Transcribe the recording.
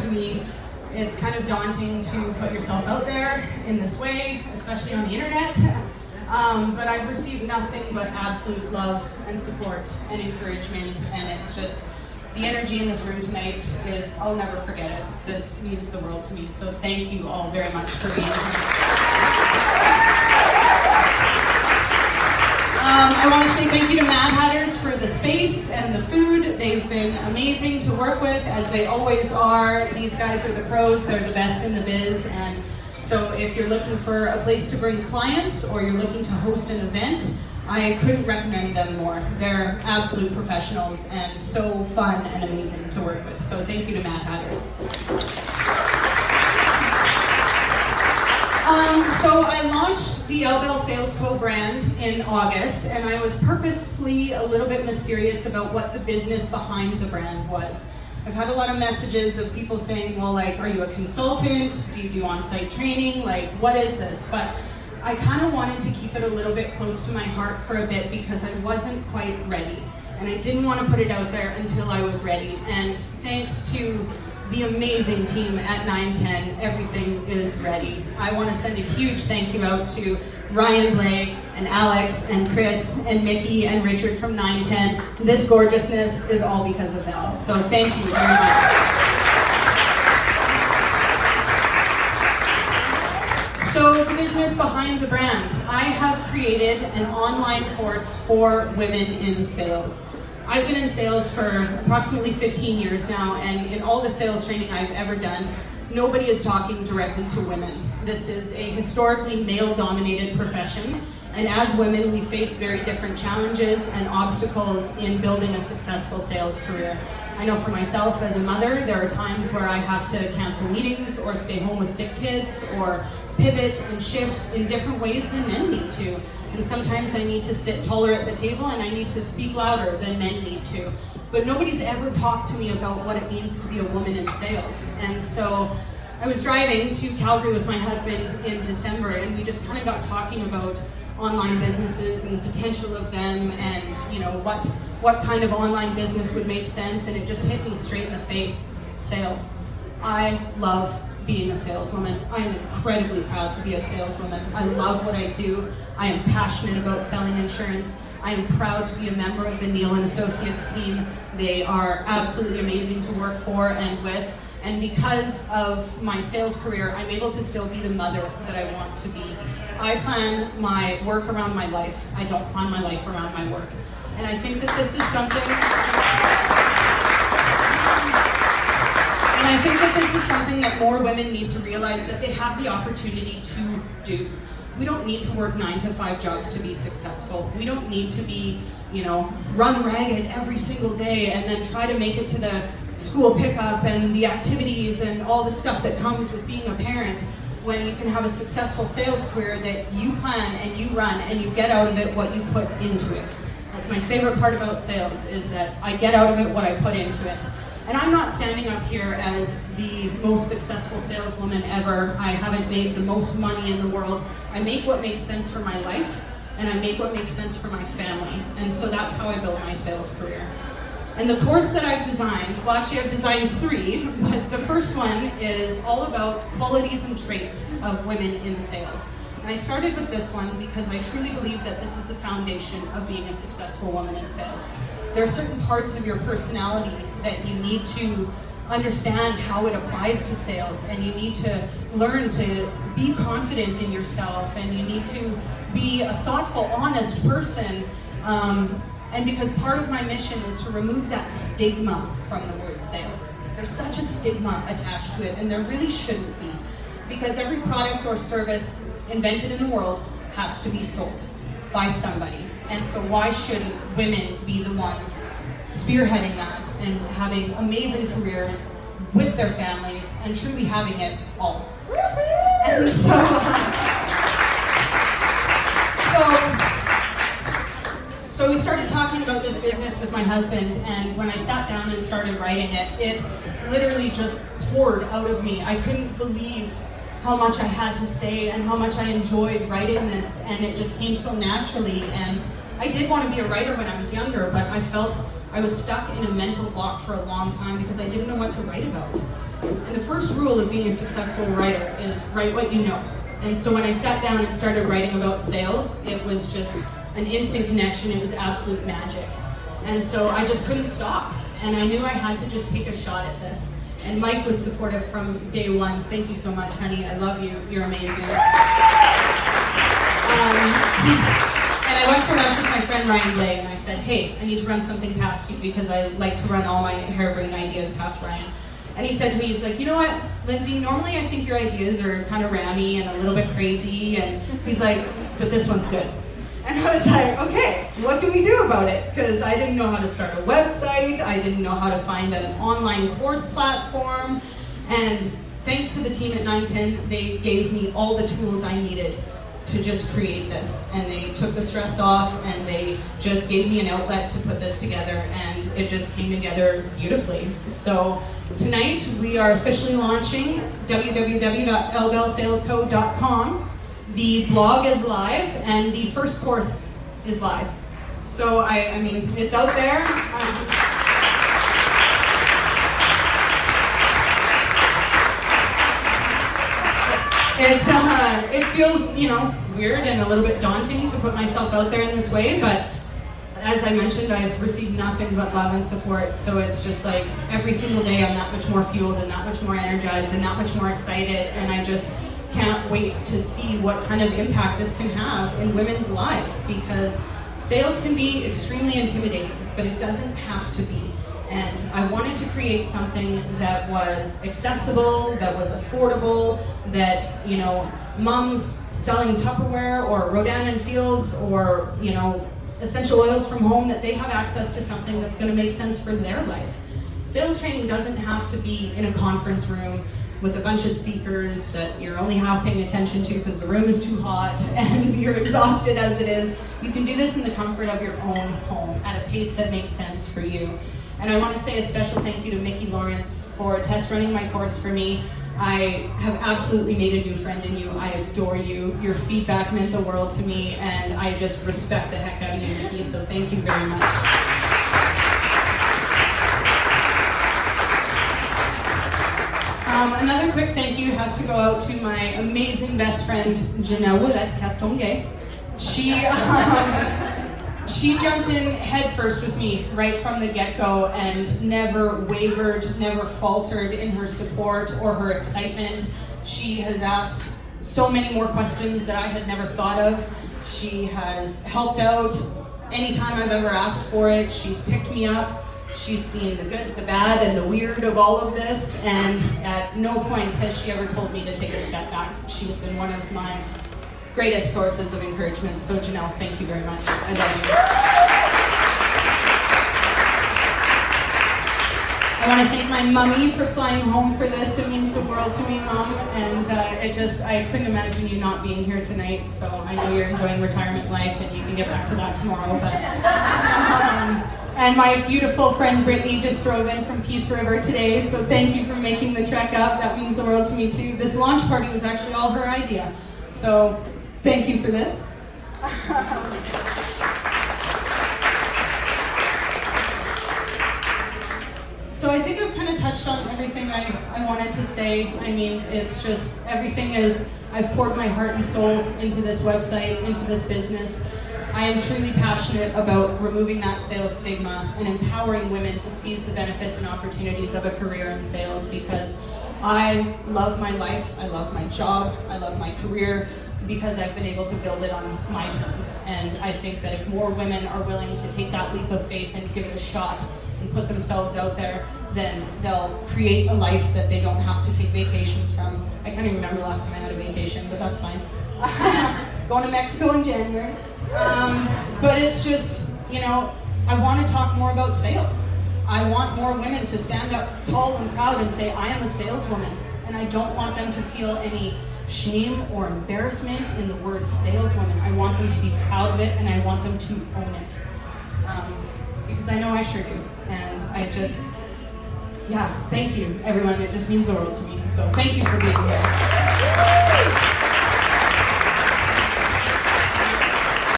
to me, it's kind of daunting to put yourself out there in this way, especially on the internet. But I've received nothing but absolute love and support and encouragement, and it's just, the energy in this room tonight is, I'll never forget it. This means the world to me, so thank you all very much for being here. I want to say thank you to Mad Hatters for the space and the food. They've been amazing to work with, as they always are. These guys are the pros, they're the best in the biz, and so if you're looking for a place to bring clients or you're looking to host an event, I couldn't recommend them more. They're absolute professionals and so fun and amazing to work with. So thank you to Mad Hatters. So I launched the Elle Bell Sales Co brand in August, and I was purposefully a little bit mysterious about what the business behind the brand was. I've had a lot of messages of people saying, well, like, are you a consultant? Do you do on-site training? Like, what is this? But I kind of wanted to keep it a little bit close to my heart for a bit because I wasn't quite ready. And I didn't want to put it out there until I was ready. And thanks to the amazing team at 910, everything is ready. I want to send a huge thank you out to Ryan Blake and Alex and Chris and Mickey and Richard from 910. This gorgeousness is all because of them. So thank you very much. So the business behind the brand. I have created an online course for women in sales. I've been in sales for approximately 15 years now, and in all the sales training I've ever done, nobody is talking directly to women. This is a historically male-dominated profession, and as women, we face very different challenges and obstacles in building a successful sales career. I know for myself as a mother, there are times where I have to cancel meetings or stay home with sick kids or pivot and shift in different ways than men need to. And sometimes I need to sit taller at the table and I need to speak louder than men need to. But nobody's ever talked to me about what it means to be a woman in sales. And so I was driving to Calgary with my husband in December, and we just kind of got talking about online businesses and the potential of them, and what kind of online business would make sense, and it just hit me straight in the face. Sales. I love being a saleswoman. I am incredibly proud to be a saleswoman. I love what I do. I am passionate about selling insurance. I am proud to be a member of the Neil & Associates team. They are absolutely amazing to work for and with. And because of my sales career, I'm able to still be the mother that I want to be. I plan my work around my life. I don't plan my life around my work. And I think that this is something that more women need to realize, that they have the opportunity to do. We don't need to work 9-to-5 jobs to be successful. We don't need to be, run ragged every single day and then try to make it to the school pickup and the activities and all the stuff that comes with being a parent, when you can have a successful sales career that you plan and you run and you get out of it what you put into it. That's my favorite part about sales, is that I get out of it what I put into it. And I'm not standing up here as the most successful saleswoman ever. I haven't made the most money in the world. I make what makes sense for my life, and I make what makes sense for my family. And so that's how I built my sales career. And the course that I've designed, well, actually I've designed 3, but the first one is all about qualities and traits of women in sales. And I started with this one because I truly believe that this is the foundation of being a successful woman in sales. There are certain parts of your personality that you need to understand how it applies to sales, and you need to learn to be confident in yourself, and you need to be a thoughtful, honest person. And because part of my mission is to remove that stigma from the word sales. There's such a stigma attached to it, and there really shouldn't be. Because every product or service invented in the world has to be sold by somebody. And so why shouldn't women be the ones spearheading that and having amazing careers with their families and truly having it all? And so we started talking about this business with my husband, and when I sat down and started writing it, it literally just poured out of me. I couldn't believe how much I had to say and how much I enjoyed writing this, and it just came so naturally. And I did want to be a writer when I was younger, but I felt I was stuck in a mental block for a long time because I didn't know what to write about. And first rule of being a successful writer is write what you know. And so when I sat down and started writing about sales, it was just an instant connection. It was absolute magic. And so I just couldn't stop. And I knew I had to just take a shot at this. And Mike was supportive from day one. Thank you so much, honey. I love you. You're amazing. And I went for lunch with my friend Ryan Blay, and I said, hey, I need to run something past you because I like to run all my harebrained ideas past Ryan. And he said to me, he's like, you know what, Lindsay, normally I think your ideas are kind of rammy and a little bit crazy. And he's like, but this one's good. And I was like, okay, what can we do about it? Because I didn't know how to start a website. I didn't know how to find an online course platform. And thanks to the team at 910, they gave me all the tools I needed to just create this. And they took the stress off, and they just gave me an outlet to put this together, and it just came together beautifully. So tonight we are officially launching www.ellbellsalesco.com. The blog is live, and the first course is live. So I mean, it's out there. It feels, weird and a little bit daunting to put myself out there in this way, but as I mentioned, I've received nothing but love and support. So it's just like every single day I'm that much more fueled and that much more energized and that much more excited, and I just can't wait to see what kind of impact this can have in women's lives, because sales can be extremely intimidating, but it doesn't have to be. And I wanted to create something that was accessible, that was affordable, that, moms selling Tupperware or Rodan and Fields or, essential oils from home, that they have access to something that's going to make sense for their life. Sales training doesn't have to be in a conference room with a bunch of speakers that you're only half paying attention to because the room is too hot and you're exhausted as it is. You can do this in the comfort of your own home at a pace that makes sense for you. And I want to say a special thank you to Mickey Lawrence for test running my course for me. I have absolutely made a new friend in you. I adore you. Your feedback meant the world to me, and I just respect the heck out of you, Mickey, so thank you very much. Another quick thank you has to go out to my amazing best friend, Janelle Willette Castonguay. She jumped in head first with me right from the get-go and never wavered, never faltered in her support or her excitement. She has asked so many more questions that I had never thought of. She has helped out anytime I've ever asked for it. She's picked me up. She's seen the good, the bad, and the weird of all of this, and at no point has she ever told me to take a step back. She's been one of my greatest sources of encouragement. So Janelle, thank you very much. I love you. I want to thank my mummy for flying home for this. It means the world to me, Mom. And I couldn't imagine you not being here tonight. So I know you're enjoying retirement life, and you can get back to that tomorrow. But and my beautiful friend Brittany just drove in from Peace River today. So thank you for making the trek up. That means the world to me too. This launch party was actually all her idea. So thank you for this. So I think I've kind of touched on everything I wanted to say. I mean, it's just, everything is, I've poured my heart and soul into this website, into this business. I am truly passionate about removing that sales stigma and empowering women to seize the benefits and opportunities of a career in sales, because I love my life, I love my job, I love my career, because I've been able to build it on my terms. And I think that if more women are willing to take that leap of faith and give it a shot and put themselves out there, then they'll create a life that they don't have to take vacations from. I can't even remember the last time I had a vacation, but that's fine. Going to Mexico in January. But it's just, I want to talk more about sales. I want more women to stand up tall and proud and say, I am a saleswoman. And I don't want them to feel any shame or embarrassment in the word saleswoman. I want them to be proud of it, and I want them to own it. Because I know I sure do. And I just, thank you, everyone. It just means the world to me. So thank you for being here.